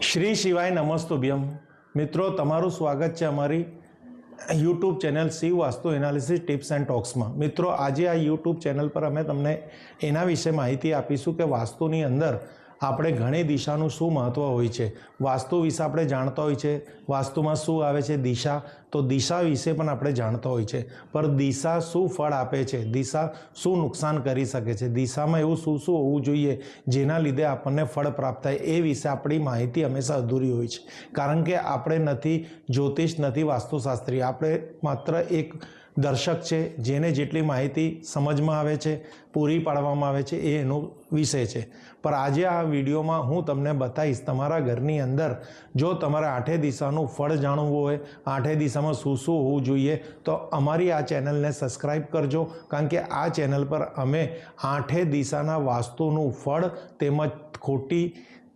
શ્રી શિવાય નમસ્તુભ્યમ મિત્રો, તમારું સ્વાગત છે અમારી YouTube channel Shiv Vastu analysis tips and ટોક્સમાં। મિત્રો, આજે આ યુટ્યુબ ચેનલ પર અમે તમને એના વિશે માહિતી આપીશું કે વાસ્તુની અંદર આપણે ઘણી દિશાનું શું મહત્ત્વ હોય છે। વાસ્તુ વિશે આપણે જાણતા હોય છે, વાસ્તુમાં શું આવે છે દિશા, તો દિશા વિશે પણ આપણે જાણતા હોય છે, પણ દિશા શું ફળ આપે છે, દિશા શું નુકસાન કરી શકે છે, દિશામાં એવું શું શું હોવું જોઈએ જેના લીધે આપણને ફળ પ્રાપ્ત થાય, એ વિશે આપણી માહિતી હંમેશા અધૂરી હોય છે। કારણ કે આપણે નથી જ્યોતિષ, નથી વાસ્તુશાસ્ત્રી, આપણે માત્ર એક દર્શક છે જેને જેટલી માહિતી સમજમાં આવે છે, પૂરી પાડવામાં આવે છે, એ એનો વિષય છે। પણ આજે આ વિડીયોમાં હું તમને બતાવીશ, તમારા ઘરની અંદર જો તમારે આઠે દિશાનું ફળ જાણવું હોય, આઠે દિશામાં શું શું હોવું જોઈએ, તો અમારી આ ચેનલને સબસ્ક્રાઈબ કરજો। કારણ કે આ ચેનલ પર અમે આઠે દિશાના વાસ્તુનું ફળ તેમજ ખોટી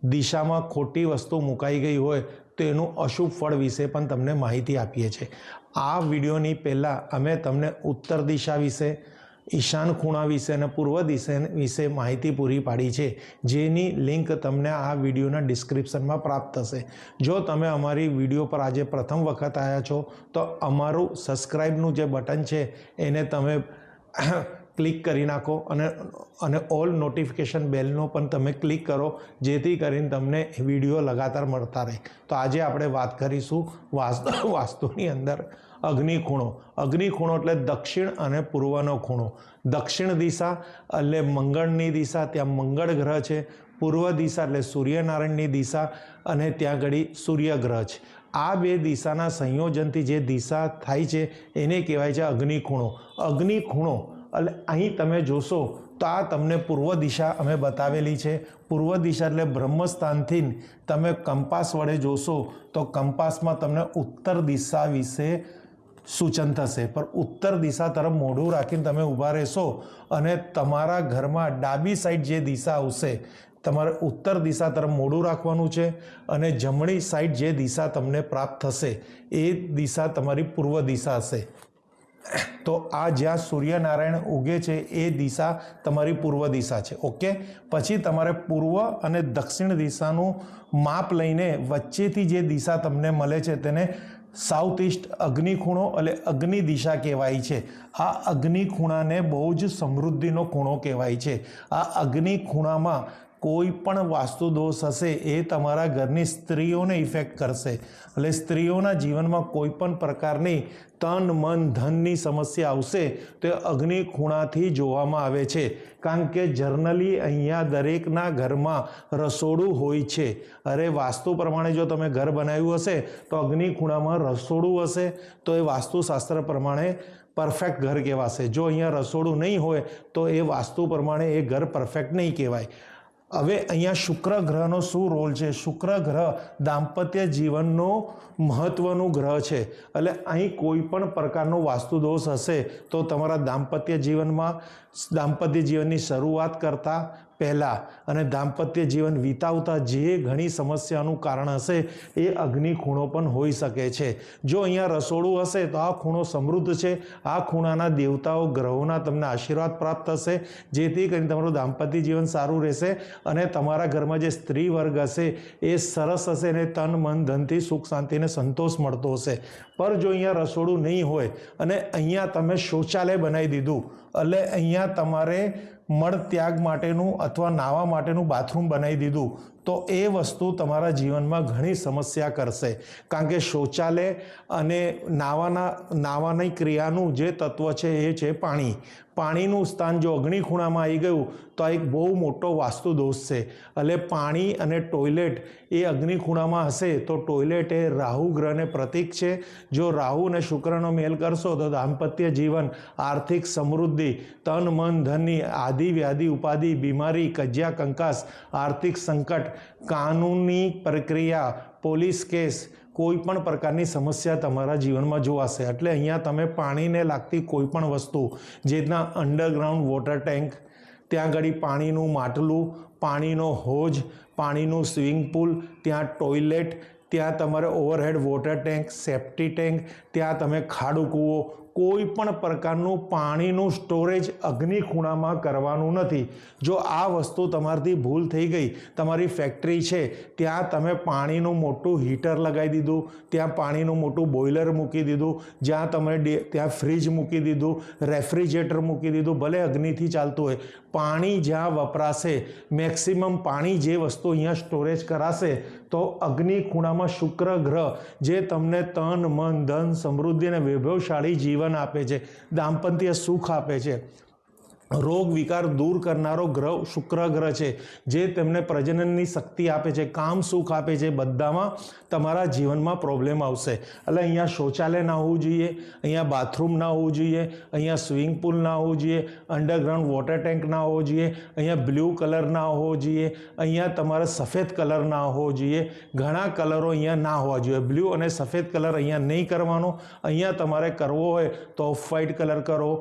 દિશામાં ખોટી વસ્તુ મુકાઈ ગઈ હોય તો એનું અશુભ ફળ વિશે પણ તમને માહિતી આપીએ છીએ। આ વિડીયોની પહેલાં અમે તમને ઉત્તર દિશા વિશે, ઈશાન ખૂણા વિશે અને પૂર્વ દિશા વિશે માહિતી પૂરી પાડી છે, જેની લિંક તમને આ વિડીયોના ડિસ્ક્રિપ્શનમાં પ્રાપ્ત થશે। જો તમે અમારી વિડીયો પર આજે પ્રથમ વખત આવ્યા છો તો અમારું સબસ્ક્રાઈબનું જે બટન છે એને તમે ક્લિક કરી નાખો અને ઓલ નોટિફિકેશન બેલનો પણ તમે ક્લિક કરો, જેથી કરીને તમને વિડીયો લગાતાર મળતા રહે। તો આજે આપણે વાત કરીશું વાસ્તુની અંદર અગ્નિ ખૂણો। અગ્નિ ખૂણો એટલે દક્ષિણ અને પૂર્વનો ખૂણો। દક્ષિણ દિશા એટલે મંગળની દિશા, ત્યાં મંગળ ગ્રહ છે। પૂર્વ દિશા એટલે સૂર્યનારાયણની દિશા અને ત્યાં ઘડી સૂર્યગ્રહ છે। આ બે દિશાના સંયોજનથી જે દિશા થાય છે એને કહેવાય છે અગ્નિ ખૂણો। અગ્નિ ખૂણો એટલે અહીં તમે જોશો તો આ તમને પૂર્વ દિશા અમે બતાવેલી છે। પૂર્વ દિશા એટલે બ્રહ્મસ્થાનથી તમે કંપાસ વડે જોશો તો કંપાસમાં તમને ઉત્તર દિશા વિશે સૂચન થશે, પણ ઉત્તર દિશા તરફ મોઢું રાખીને તમે ઊભા રહેશો અને તમારા ઘરમાં ડાબી સાઈડ જે દિશા આવશે, તમારે ઉત્તર દિશા તરફ મોઢું રાખવાનું છે અને જમણી સાઈડ જે દિશા તમને પ્રાપ્ત થશે એ દિશા તમારી પૂર્વ દિશા હશે। તો આ જ્યાં સૂર્યનારાયણ ઉગે છે એ દિશા તમારી પૂર્વ દિશા છે। ઓકે, પછી તમારે પૂર્વ અને દક્ષિણ દિશાનું માપ લઈને વચ્ચેથી જે દિશા તમને મળે છે તેને સાઉથ ઇસ્ટ અગ્નિ ખૂણો એટલે અગ્નિ દિશા કહેવાય છે। આ અગ્નિ ખૂણાને બહુ જ સમૃદ્ધિનો ખૂણો કહેવાય છે। આ અગ્નિ ખૂણામાં કોઈ પણ વાસ્તુ દોષ હશે એ તમારા ઘરની સ્ત્રીઓને ઇફેક્ટ કરશે, એટલે સ્ત્રીઓના જીવનમાં કોઈ પણ પ્રકારની તન મન ધનની સમસ્યા આવશે તો અગ્નિ ખૂણાથી જોવામાં આવે છે। કારણ કે જનરલી અહીંયા દરેકના ઘરમાં રસોડું હોય છે। અરે વાસ્તુ પ્રમાણે જો તમે ઘર બનાવ્યું હશે તો અગ્નિ ખૂણામાં રસોડું હશે તો એ વાસ્તુશાસ્ત્ર પ્રમાણે પરફેક્ટ ઘર કહેવાશે। જો અહીંયા રસોડું નહીં હોય તો એ વાસ્તુ પ્રમાણે એ ઘર પરફેક્ટ નહીં કહેવાય। હવે અહીંયા શુક્ર ગ્રહનો શું રોલ છે? શુક્ર ગ્રહ દાંપત્ય જીવનનો મહત્વનું ગ્રહ છે, એટલે અહીં કોઈ પણ પ્રકારનો વાસ્તુ દોષ હશે તો તમારા દાંપત્ય જીવનની શરૂઆત કરતા પહેલાં અને દાંપત્ય જીવન વિતાવતા જે ઘણી સમસ્યાનું કારણ હશે એ અગ્નિ ખૂણો પણ હોઈ શકે છે। જો અહીંયા રસોડું હશે તો આ ખૂણો સમૃદ્ધ છે, આ ખૂણાના દેવતાઓ ગ્રહોના તમને આશીર્વાદ પ્રાપ્ત થશે, જેથી કરીને તમારું દાંપત્ય જીવન સારું રહેશે અને તમારા ઘરમાં જે સ્ત્રી વર્ગ હશે એ સરસ હશે અને તન મન ધનથી સુખ શાંતિને સંતોષ મળતો હશે। પર જો અહીંયા રસોડું નહીં હોય અને અહીંયા તમે શૌચાલય બનાવી દીધું, એટલે અહીંયા તમારે મળ ત્યાગ માટેનું અથવા નાહવા માટેનું બાથરૂમ બનાવી દીધું, તો એ વસ્તુ તમારા જીવનમાં ઘણી સમસ્યા કરશે। કારણ કે શૌચાલય અને નાહવાની ક્રિયાનું જે તત્વ છે એ છે પાણી। પાણીનું સ્થાન જો અગ્નિ ખૂણામાં આવી ગયું તો આ એક બહુ મોટો વાસ્તુ દોષ છે। એટલે પાણી અને ટોયલેટ એ અગ્નિ ખૂણામાં હશે તો ટોયલેટ એ રાહુ ગ્રહને પ્રતીક છે। જો રાહુ અને શુક્રનો મેલ કરશો તો દાંપત્ય જીવન, આર્થિક સમૃદ્ધિ, તન મન ધનની આદિ વ્યાધિ ઉપાધિ, બીમારી, કજિયા કંકાસ, આર્થિક સંકટ, કાનૂની પ્રક્રિયા, પોલીસ કેસ, કોઈ પણ પ્રકારની સમસ્યા તમારા જીવનમાં જોવાશે। એટલે અહીંયા તમે પાણીને લાગતી કોઈ પણ વસ્તુ, જેના અંડરગ્રાઉન્ડ વોટર ટેન્ક, ત્યાં આગળ પાણીનું માટલું, પાણીનો હોજ, પાણીનું સ્વિમિંગ પુલ, ત્યાં ટોયલેટ, ત્યાં તમારે overhead water tank, safety tank, ત્યાં તમે ખાડો કૂવો, કોઈ પણ પ્રકારનું પાણીનું સ્ટોરેજ અગ્નિ ખૂણામાં કરવાનું નથી. જો આ વસ્તુ તમારાથી ભૂલ થઈ ગઈ, તમારી ફેક્ટરી છે ત્યાં તમે પાણીનું મોટું હીટર લગાવી દીધું, ત્યાં પાણીનું મોટું બોઇલર મૂકી દીધું, જ્યાં તમે ત્યાં ફ્રીજ મૂકી દીધું, રેફ્રિજરેટર મૂકી દીધું, ભલે અગ્નિથી ચાલતું હોય, પાણી જ્યાં વપરાશે, મેક્સિમમ પાણી જે વસ્તુ અહીંયા સ્ટોરેજ કરાશે, તો અગ્નિ ખૂણામાં શુક્ર ગ્રહ જે તમને તન મન ધન સમૃદ્ધિ અને વૈભવશાળી જીવન આપે છે, દાંપત્ય સુખ આપે છે, રોગ વિકાર દૂર કરનારો ગ્રહ શુક્ર ગ્રહ છે, જે તેમને પ્રજનનની શક્તિ આપે છે, કામ સુખ આપે છે, બધામાં તમારા જીવનમાં પ્રોબ્લેમ આવશે. એટલે અહીંયા શૌચાલય ના હોવું જોઈએ, અહીંયા બાથરૂમ ના હોવું જોઈએ, અહીંયા સ્વિમિંગ પુલ ના હોવું જોઈએ, અંડરગ્રાઉન્ડ વોટર ટેન્ક ના હોવો જોઈએ, અહીંયા બ્લુ કલર ના હોવો જોઈએ, અહીંયા તમારે સફેદ કલર ના હોવો જોઈએ, ઘણા કલરો અહીંયા ના હોવા જોઈએ. બ્લુ અને સફેદ કલર અહીંયા નહીં કરવાનો. અહીંયા તમારે કરવો હોય તો ઓફ વ્હાઇટ કલર કરો,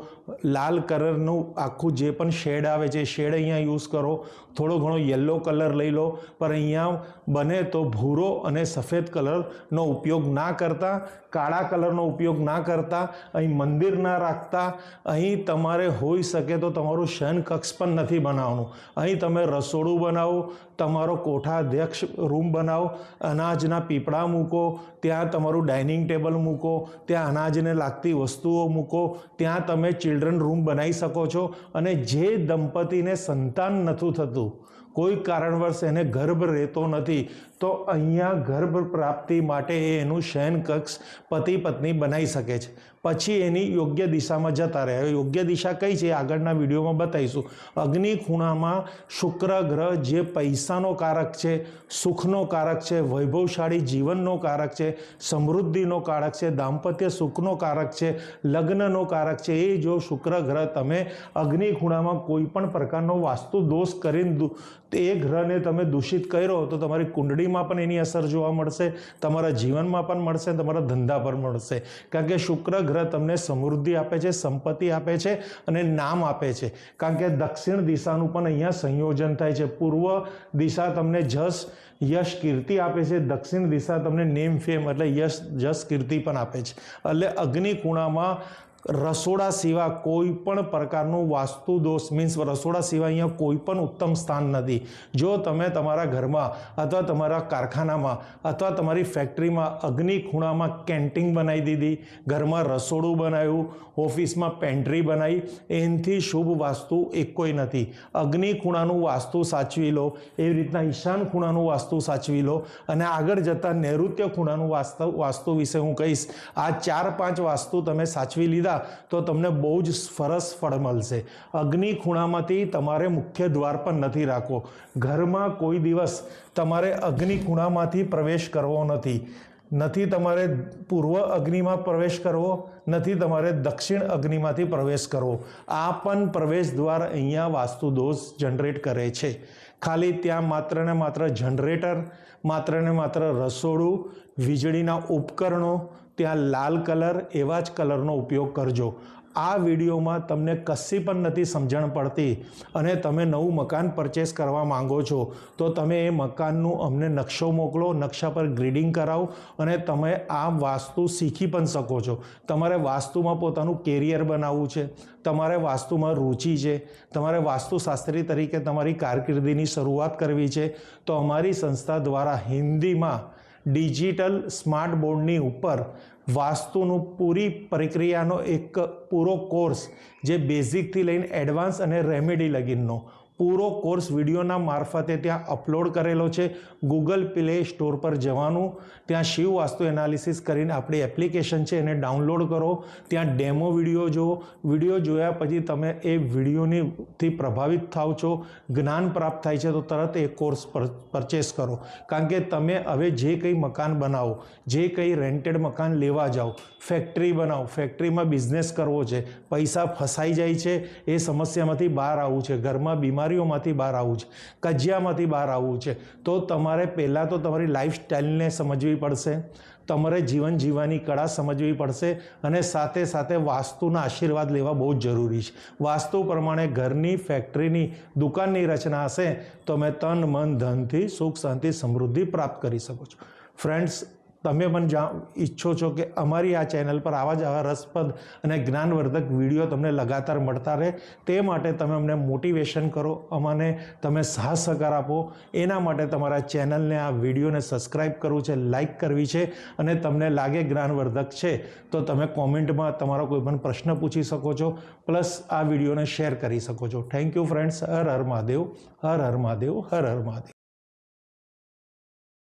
લાલ કલરનું આખું જે પણ શેડ આવે છે શેડ અહીંયા યુઝ કરો, થોડો ઘણો યલો કલર લઈ લો, પણ અહીંયા બને તો ભૂરો અને સફેદ કલરનો ઉપયોગ ના કરતા, કાળા કલરનો ઉપયોગ ના કરતા, અહીં મંદિર ના રાખતા. અહીં તમારે હોઈ શકે તો તમારું શયન કક્ષ પણ નથી બનાવવાનું. અહીં તમે રસોડું બનાવો, તમારો કોઠાધ્યક્ષ રૂમ બનાવો, અનાજના પીપળા મૂકો, ત્યાં તમારું ડાઇનિંગ ટેબલ મૂકો, ત્યાં અનાજને લાગતી વસ્તુઓ મૂકો, ત્યાં તમે ચિલ્ડ્રન રૂમ બનાવી શકો છો. અને જે દંપતીને સંતાન નથી થતું, કોઈ કારણવશ એને ગર્ભ રહેતો નથી, તો અહીંયા ગર્ભ પ્રાપ્તિ માટે એનું શયન કક્ષ પતિ પત્ની બનાવી શકે છે. પછી એની યોગ્ય દિશામાં જતા રહે. યોગ્ય દિશા કઈ છે આગળના વિડીયોમાં બતાવીશું. અગ્નિ ખૂણામાં શુક્ર ગ્રહ જે પૈસાનો કારક છે, સુખનો કારક છે, વૈભવશાળી જીવનનો કારક છે, સમૃદ્ધિનો કારક છે, દાંપત્ય સુખનો કારક છે, લગ્નનો કારક છે, એ જો શુક્ર ગ્રહ તમે અગ્નિ ખૂણામાં કોઈ પણ પ્રકારનો વાસ્તુ દોષ કરીને એ ગ્રહને તમે દૂષિત કર્યો તો તમારી કુંડળીમાં પણ એની અસર જોવા મળશે, તમારા જીવનમાં પણ મળશે, તમારા ધંધા પર મળશે. કારણ કે શુક્ર ગ્રહ તમને સમૃદ્ધિ આપે છે, સંપત્તિ આપે છે અને નામ આપે છે. કારણ કે દક્ષિણ દિશાનું પણ અહીંયા સંયોજન થાય છે. પૂર્વ દિશા તમને યશ કીર્તિ આપે છે, દક્ષિણ દિશા તમને નેમ ફેમ એટલે યશ કીર્તિ પણ આપે છે. એટલે અગ્નિ ખૂણામાં રસોડા સિવાય કોઈ પણ પ્રકારનું વાસ્તુ દોષ મીન્સ રસોડા સિવાય અહીંયા કોઈ પણ ઉત્તમ સ્થાન નથી. જો તમે તમારા ઘરમાં અથવા તમારા કારખાનામાં અથવા તમારી ફેક્ટરીમાં અગ્નિ ખૂણામાં કેન્ટીન બનાવી દીધી, ઘરમાં રસોડું બનાવ્યું, ઓફિસમાં પેન્ટ્રી બનાવી, એનાથી શુભ વાસ્તુ એક કોઈ નથી. અગ્નિ ખૂણાનું વાસ્તુ સાચવી લો, એવી રીતના ઈશાન ખૂણાનું વાસ્તુ સાચવી લો. અને આગળ જતાં નૈઋત્ય ખૂણાનું વાસ્તુ વિશે હું કહીશ. આ 4-5 વાસ્તુ તમે સાચવી લીધા તો તમને બહુ જ સરસ ફળ મળશે. અગ્નિ ખૂણામાંથી તમારે મુખ્ય દ્વાર પર નથી રાખવો. ઘરમાં કોઈ દિવસ તમારે અગ્નિ ખૂણામાંથી પ્રવેશ કરવો નથી તમારે પૂર્વ અગ્નિમાં પ્રવેશ કરવો, નથી તમારે દક્ષિણ અગ્નિમાંથી પ્રવેશ કરવો. આ પણ પ્રવેશ દ્વાર અહીંયા વાસ્તુ દોષ જનરેટ કરે છે. ખાલી ત્યાં માત્ર ને માત્ર જનરેટર, માત્ર ને માત્ર રસોડું, વીજળીના ઉપકરણો, ત્યાં લાલ કલર એવા જ કલરનો ઉપયોગ કરજો. આ વિડીયોમાં તમને કશી પણ નથી સમજણ પડતી અને તમે નવું મકાન પરચેસ કરવા માંગો છો તો તમે એ મકાનનું અમને નકશો મોકલો, નકશા પર ગ્રીડિંગ કરાવો અને તમે આ વાસ્તુ શીખી પણ શકો છો. તમારે વાસ્તુમાં પોતાનું કેરિયર બનાવવું છે, તમારે વાસ્તુમાં રુચિ છે, તમારે વાસ્તુશાસ્ત્રી તરીકે તમારી કારકિર્દીની શરૂઆત કરવી છે, તો અમારી સંસ્થા દ્વારા હિન્દીમાં ડિજિટલ સ્માર્ટ બોર્ડની ઉપર વાસ્તુનું પૂરી પ્રક્રિયાનો એક પૂરો કોર્સ જે બેઝિકથી લઈને એડવાન્સ અને રેમેડી લગીનનો પૂરો કોર્સ વિડીયોના મારફતે ત્યાં અપલોડ કરેલો છે. ગૂગલ પ્લે સ્ટોર પર જવાનું, ત્યાં શિવ વાસ્તુ એનાલિસિસ કરીને આપણી એપ્લિકેશન છે એને ડાઉનલોડ કરો, ત્યાં ડેમો વિડીયો જુઓ. વિડીયો જોયા પછી તમે એ વિડીયોથી પ્રભાવિત થાવ છો, જ્ઞાન પ્રાપ્ત થાય છે તો તરત એ કોર્સ પરચેસ કરો. કારણ કે તમે હવે જે કંઈ મકાન બનાવો, જે કંઈ રેન્ટેડ મકાન લેવા જાઓ, ફેક્ટરી બનાવો, ફેક્ટરીમાં બિઝનેસ કરવો છે, પૈસા ફસાઈ જાય છે, એ સમસ્યામાંથી બહાર આવવું છે, ઘરમાં બીમારીઓમાંથી બહાર આવવું છે, કજિયામાંથી બહાર આવવું છે, તો તમારે પહેલાં તો તમારી લાઈફસ્ટાઈલને સમજવી પડશે, તમારે જીવન જીવવાની કળા સમજવી પડશે અને સાથે સાથે વાસ્તુના આશીર્વાદ લેવા બહુ જ જરૂરી છે. વાસ્તુ પ્રમાણે ઘરની, ફેક્ટરીની, દુકાનની રચના હશે તો તમે તન મન ધનથી સુખ શાંતિ સમૃદ્ધિ પ્રાપ્ત કરી શકો છો. ફ્રેન્ડ્સ, તમે પણ ઈચ્છો છો કે અમારી આ ચેનલ પર આવા જ આવા રસપ્રદ અને જ્ઞાનવર્ધક વિડીયો તમને લગાતાર મળતા રહે, તે માટે તમે અમને મોટિવેશન કરો, અમને તમે સાહસ સહકાર આપો. એના માટે તમારા ચેનલને, આ વિડીયોને સબસ્ક્રાઈબ કરવું છે, લાઇક કરવી છે, અને તમને લાગે જ્ઞાનવર્ધક છે તો તમે કોમેન્ટમાં તમારો કોઈ પણ પ્રશ્ન પૂછી શકો છો, પ્લસ આ વિડીયોને શેર કરી શકો છો. Thank you friends. Har Har Mahadev, Har Har Mahadev, Har Har Mahadev.